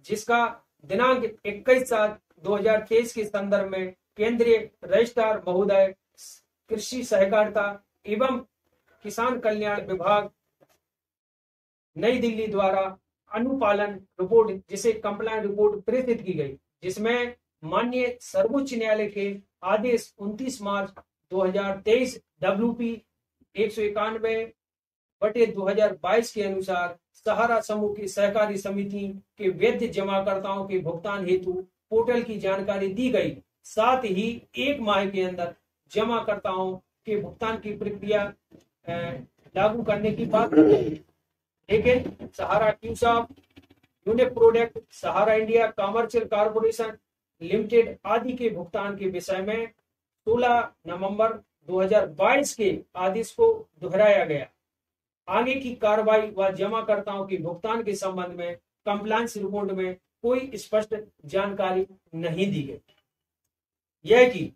जिसका दिनांक 21/7/2023 के संदर्भ में केंद्रीय रजिस्ट्रार महोदय कृषि सहकारिता एवं किसान कल्याण विभाग नई दिल्ली द्वारा अनुपालन रिपोर्ट, जिसे कंप्लायंस रिपोर्ट प्रेषित की गई, जिसमें माननीय सर्वोच्च न्यायालय के आदेश 29 मार्च 2023 WP 191/2022 के अनुसार सहारा समूह की सहकारी समिति के वैध जमाकर्ताओं के भुगतान हेतु पोर्टल की जानकारी दी गई। साथ ही 1 माह के अंदर जमाकर्ताओं के भुगतान की प्रक्रिया लागू करने की बात की गई। लेकिन सहारा क्यूसाप, यूनिक प्रोडक्ट, सहारा इंडिया कमर्शियल कॉर्पोरेशन लिमिटेड आदि के भुगतान के विषय में 16 नवंबर 2022 के आदेश को दोहराया गया। आगे की कार्रवाई व जमाकर्ताओं के भुगतान के संबंध में कंप्लायंस रिपोर्ट में कोई स्पष्ट जानकारी नहीं दी गई। यह कि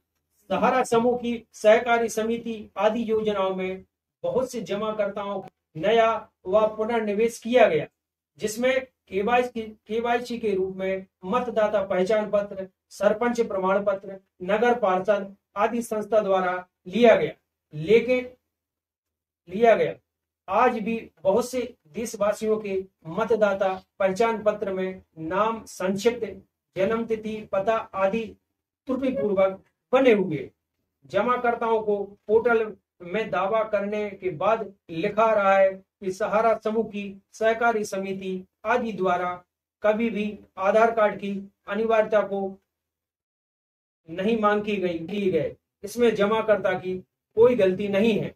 सहारा समूह की सहकारी समिति आदि योजनाओं में बहुत से जमाकर्ताओं को नया व पुनर्निवेश किया गया, जिसमें केवाईसी के रूप में मतदाता पहचान पत्र, सरपंच प्रमाण पत्र, नगर पार्षद आदि संस्था द्वारा लिया गया। आज भी बहुत से देशवासियों के मतदाता पहचान पत्र में नाम संक्षिप्त, जन्म तिथि, पता आदि त्रुटिपूर्वक बने हुए। जमाकर्ताओं को पोर्टल में दावा करने के बाद लिखा रहा है कि सहारा समूह की सहकारी समिति आदि द्वारा कभी भी आधार कार्ड की अनिवार्यता को नहीं मांग की गई। इसमें जमाकर्ता की कोई गलती नहीं है।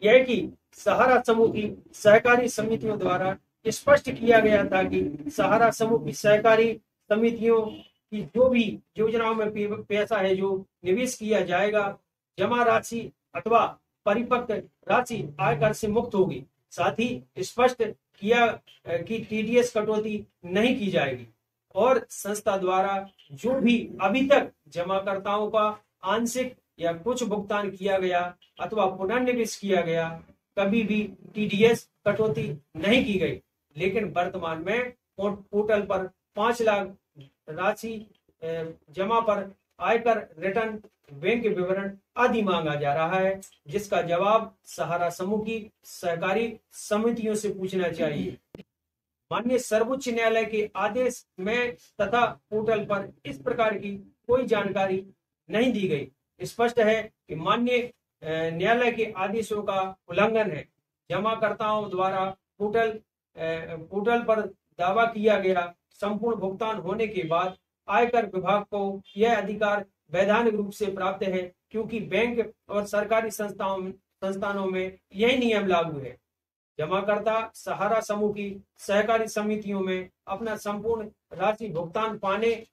यह कि सहारा समूह की सहकारी समितियों द्वारा स्पष्ट किया गया था कि सहारा समूह की सहकारी समितियों की जो भी योजनाओं में पैसा है जो निवेश किया जाएगा, जमा राशि अथवा परिपक्व राशि आयकर से मुक्त होगी। साथ ही स्पष्ट किया कि TDS कटौती नहीं की जाएगी और संस्था द्वारा जो भी अभी तक जमाकर्ताओं का आंशिक या कुछ भुगतान किया गया अथवा पुनर्निवेश किया गया, कभी भी TDS कटौती नहीं की गई। लेकिन वर्तमान में पोर्टल पर 5 लाख राशि जमा पर आयकर रिटर्न, बैंक विवरण आदि मांगा जा रहा है, जिसका जवाब सहारा समूह की सहकारी समितियों से पूछना चाहिए। माननीय सर्वोच्च न्यायालय के आदेश में तथा पोर्टल पर इस प्रकार की कोई जानकारी नहीं दी गई। स्पष्ट है कि माननीय न्यायालय के आदेशों का उल्लंघन है। जमाकर्ताओं द्वारा पोर्टल पर दावा किया गया संपूर्ण भुगतान होने के बाद आयकर विभाग को यह अधिकार वैधानिक रूप से प्राप्त है, क्योंकि बैंक और सरकारी संस्थानों में यही नियम लागू है। जमाकर्ता सहारा समूह की सहकारी समितियों में अपना संपूर्ण राशि भुगतान पाने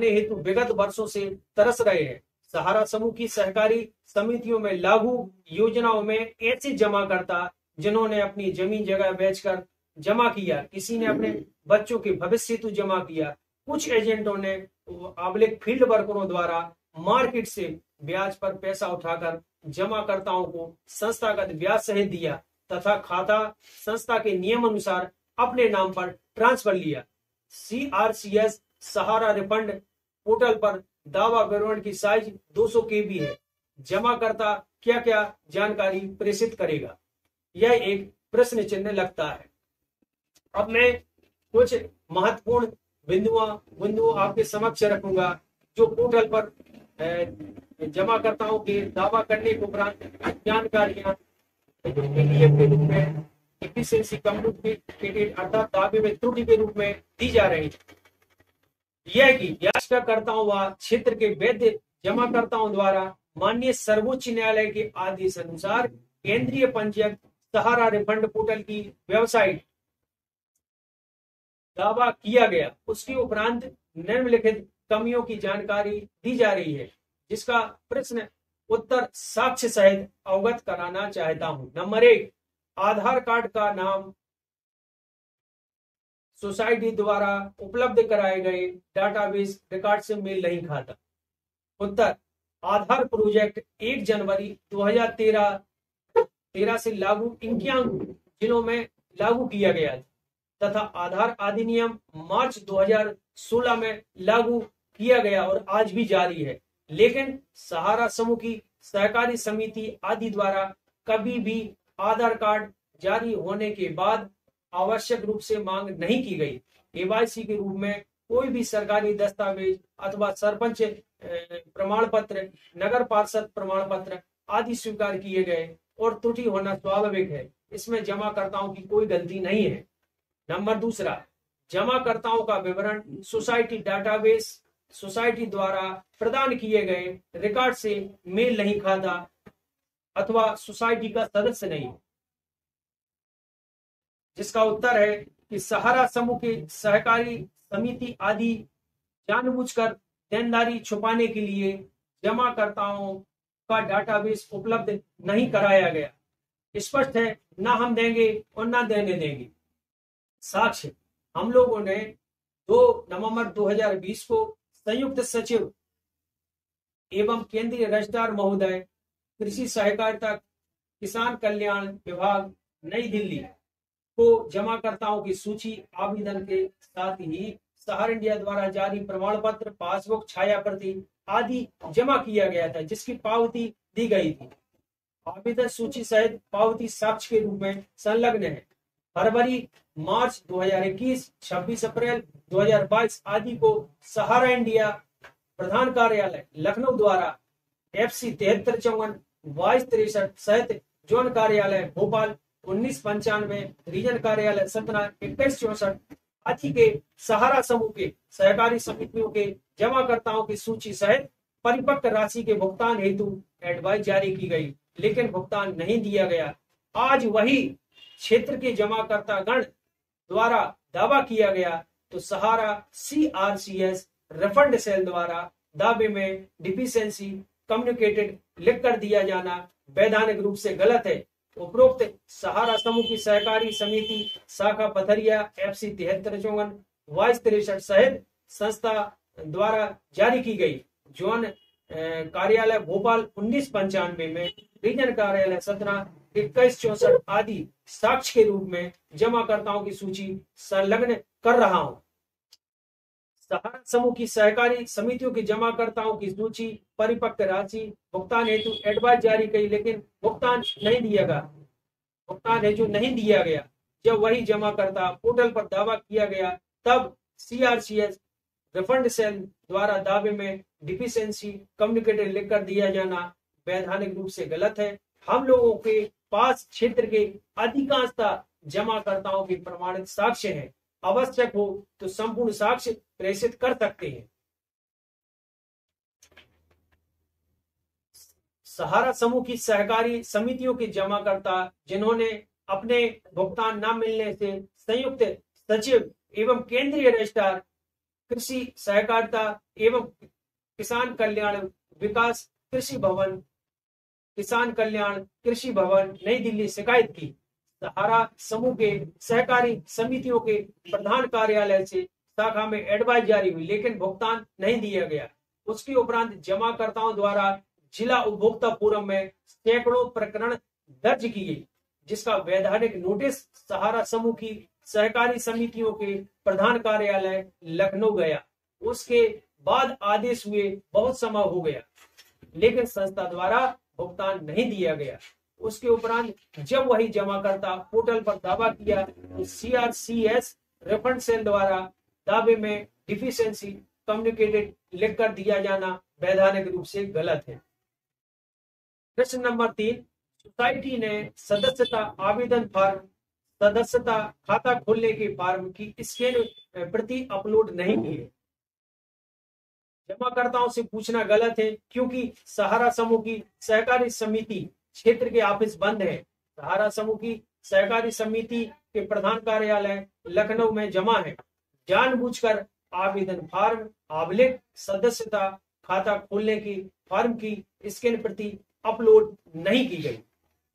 हेतु विगत वर्षों से तरस रहे हैं। सहारा समूह की सहकारी समितियों में लागू योजनाओं में ऐसे जमाकर्ता जिन्होंने अपनी जमीन जगह बेचकर जमा किया, किसी ने अपने बच्चों के भविष्य हेतु जमा किया, कुछ एजेंटों ने आबलिक फील्ड वर्करों द्वारा मार्केट से ब्याज पर पैसा उठाकर जमाकर्ताओं को संस्थागत ब्याज सहित दिया तथा खाता संस्था के नियम अनुसार अपने नाम पर ट्रांसफर लिया। CRCS सहारा रिफंड पोर्टल पर दावा विवरण की साइज 200 KB है। जमाकर्ता क्या क्या जानकारी प्रेषित करेगा, यह एक प्रश्न चिन्ह लगता है। अब मैं कुछ महत्वपूर्ण बिंदु आपके समक्ष रखूंगा जो पोर्टल पर जमाकर्ताओं के दावा करने के उपरांत जानकारियां के रूप में एफिशिएंसी कम्युनिकेटेड अर्थात दावे में त्रुटि के रूप में दी जा रही है। यह कि याचिकाकर्ताओं व क्षेत्र के वैध जमाकर्ताओं द्वारा माननीय सर्वोच्च न्यायालय के आदेश अनुसार केंद्रीय पंजीयक सहारा रिफंड पोर्टल की वेबसाइट दावा किया गया, उसके उपरांत निम्नलिखित कमियों की जानकारी दी जा रही है, जिसका प्रश्न उत्तर साक्ष्य सहित अवगत कराना चाहता हूं। नंबर 1, आधार कार्ड का नाम सोसाइटी द्वारा उपलब्ध कराए गए डाटाबेस रिकॉर्ड से मेल नहीं खाता। उत्तर, आधार प्रोजेक्ट 1 जनवरी 2013 से लागू 51 जिलों में लागू किया गया था। तथा आधार अधिनियम मार्च 2016 में लागू किया गया और आज भी जारी है। लेकिन सहारा समूह की सहकारी समिति आदि द्वारा कभी भी आधार कार्ड जारी होने के बाद आवश्यक रूप से मांग नहीं की गई। केवाईसी के रूप में कोई भी सरकारी दस्तावेज अथवा सरपंच प्रमाण पत्र, नगर पार्षद प्रमाण पत्र आदि स्वीकार किए गए और त्रुटि होना स्वाभाविक है। इसमें जमाकर्ताओं की कोई गलती नहीं है। नंबर दूसरा, जमाकर्ताओं का विवरण सोसाइटी डाटाबेस सोसाइटी द्वारा प्रदान किए गए रिकॉर्ड से मेल नहीं खाता अथवा सोसाइटी का सदस्य नहीं। जिसका उत्तर है कि सहारा समूह के सहकारी समिति आदि जानबूझकर देनदारी छुपाने के लिए जमाकर्ताओं का डाटाबेस उपलब्ध नहीं कराया गया। स्पष्ट है, ना हम देंगे और ना देने देंगे। साक्ष्य, हम लोगों ने 2 नवंबर 2020 को संयुक्त सचिव एवं केंद्रीय रजिस्ट्रार महोदय कृषि सहकारिता किसान कल्याण विभाग नई दिल्ली को जमाकर्ताओं की सूची आवेदन के साथ ही सहारा इंडिया द्वारा जारी प्रमाण पत्र, पासबुक, छाया प्रति आदि जमा किया गया था, जिसकी पावती दी गई थी। आवेदन सूची सहित पावती साक्ष्य के रूप में संलग्न है। फरवरी, मार्च 2021, 26 अप्रैल 2022 आदि को सहारा इंडिया प्रधान कार्यालय लखनऊ द्वारा FC 7354 2263 सहित जोन कार्यालय भोपाल 1995, रीजन कार्यालय सतना 2164 आदि के सहारा समूह के सहकारी समितियों के जमाकर्ताओं की सूची सहित परिपक्व राशि के भुगतान हेतु एडवाइस जारी की गई, लेकिन भुगतान नहीं दिया गया। आज वही क्षेत्र के जमाकर्ता गण द्वारा दावा किया गया तो सहारा CRCS रिफंड सेल द्वारा दावे में डिफिशिएंसी कम्युनिकेटेड लिख कर दिया जाना वैधानिक रूप से गलत है। उपरोक्त सहारा समूह की सहकारी समिति शाखा पथरिया FC 7354 2263 सहित संस्था द्वारा जारी की गई जोन कार्यालय भोपाल 1995 में, रीजन कार्यालय सतना 2164 आदि साक्ष्य के रूप में जमाकर्ताओं की सूची संलग्न कर रहा हूं। सहारा समूह की सहकारी समितियों के जमाकर्ताओं की सूची, परिपक्व राशि, भुगतान हेतु एडवाइस जारी की, लेकिन भुगतान नहीं दिया गया। भुगतान हेतु नहीं दिया गया। जब वही जमाकर्ता पोर्टल पर दावा किया गया तब CRCS रिफंड सेल द्वारा दावे में डिफिशिएंसी कम्युनिकेटेड लिख कर दिया जाना वैधानिक रूप से गलत है। हम लोगों के पास क्षेत्र के अधिकांशता जमाकर्ताओं के प्रमाणित साक्ष्य हैं। आवश्यक हो तो संपूर्ण साक्ष्य प्रेषित कर सकते हैं। सहारा समूह की सहकारी समितियों के जमाकर्ता जिन्होंने अपने भुगतान न मिलने से संयुक्त सचिव एवं केंद्रीय रजिस्ट्रार कृषि सहकारिता एवं किसान कल्याण विकास कृषि भवन, किसान कल्याण कृषि भवन नई दिल्ली शिकायत की। सहारा समूह के सहकारी समितियों के प्रधान कार्यालय से शाखा में एडवाइस जारी हुई, लेकिन भुगतान नहीं दिया गया। उसके उपरांत जमाकर्ताओं द्वारा जिला उपभोक्ता फोरम में सैकड़ों प्रकरण दर्ज किए, जिसका वैधानिक नोटिस सहारा समूह की सहकारी समितियों के प्रधान कार्यालय लखनऊ गया। उसके बाद आदेश हुए बहुत समय हो गया, लेकिन संस्था द्वारा भुगतान नहीं दिया गया। उसके उपरांत जब वही जमाकर्ता पोर्टल पर दावा किया तो CRCS रिफंड सेल द्वारा दावे में डिफिशिएंसी कम्युनिकेटेड लिख कर दिया जाना वैधानिक रूप से गलत है। प्रश्न नंबर 3, सोसाइटी ने सदस्यता आवेदन फॉर्म, सदस्यता खाता खोलने के फॉर्म की स्कैन प्रति अपलोड नहीं की है। जमाकर्ताओं से पूछना गलत है, क्योंकि सहारा समूह की सहकारी समिति क्षेत्र के ऑफिस बंद है। सहारा समूह की सहकारी समिति के प्रधान कार्यालय लखनऊ में जमा है। जानबूझकर आवेदन फॉर्म, अभिलेख, सदस्यता खाता खोलने की फॉर्म की स्कैन प्रति अपलोड नहीं की गई।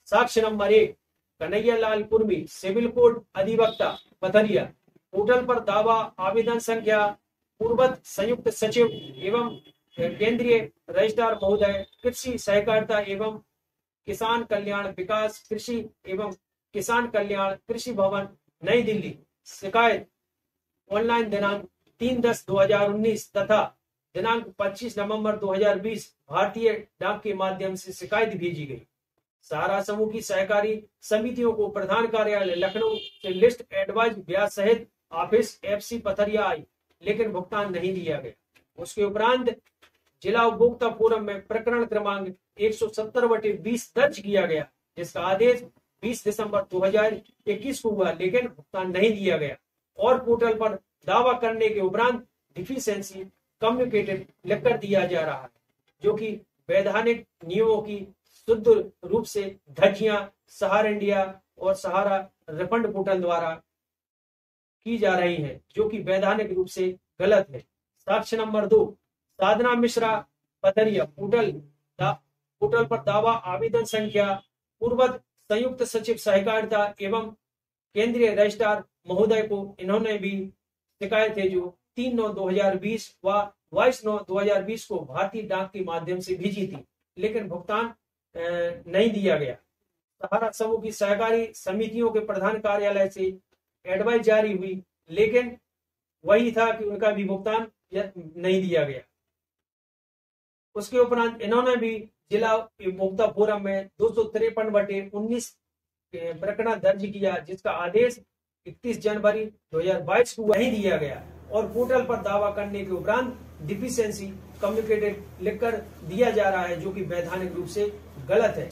साक्ष्य number 1, Kanhaiyalal Kurmi, civil code अधिवक्ता पथरिया। पोर्टल पर दावा आवेदन संख्या पूर्वत संयुक्त सचिव एवं केंद्रीय रजिस्ट्रार महोदय कृषि सहकारिता एवं किसान कल्याण विकास कृषि एवं किसान कल्याण कृषि भवन नई दिल्ली शिकायत ऑनलाइन दिनांक 3/10/2019 तथा दिनांक 25 नवंबर 2020 भारतीय डाक के माध्यम से शिकायत भेजी गई। सहारा समूह की सहकारी समितियों को प्रधान कार्यालय लखनऊ से लिस्ट एडवाइज ब्याज सहित ऑफिस FC पथरिया आई, लेकिन भुगतान नहीं दिया गया। उसके उपरांत जिला उपभोक्ता फोरम में प्रकरण क्रमांक 170/20 दर्ज किया गया, जिसका आदेश 20 दिसंबर 2021 को हुआ, लेकिन भुगतान नहीं दिया गया और पोर्टल पर दावा करने के उपरांत डिफिशिएंसी कम्युनिकेटेड लिखकर दिया जा रहा है, जो कि वैधानिक नियमों की शुद्ध रूप से धज्जियां सहारा इंडिया और सहारा रिफंड पोर्टल द्वारा की जा रही हैं, जो कि वैधानिक रूप से गलत है। साक्ष्य नंबर 2, साधना मिश्रा पथरिया पोर्टल पर दावा आवेदन संख्या पूर्वत संयुक्त सचिव सहकारिता एवं केंद्रीय रजिस्ट्रार महोदय को इन्होंने भी शिकायत है जो 3/9/2020 व 22/9/2020 को भारतीय डाक के माध्यम से भेजी थी, लेकिन भुगतान नहीं दिया गया। सहारा समूह की सहकारी समितियों के प्रधान कार्यालय से एडवाइस जारी हुई, लेकिन वही था कि उनका भी भुगतान नहीं दिया गया। उसके उपरांत इन्होंने भी जिला उपभोक्ता फोरम में 253/19 प्रकरण दर्ज किया, जिसका आदेश 31 जनवरी 2022 को नहीं दिया गया और पोर्टल पर दावा करने के उपरांत डिफिशिएंसी कम्युनिकेटेड लिखकर दिया जा रहा है, जो कि वैधानिक रूप से गलत है।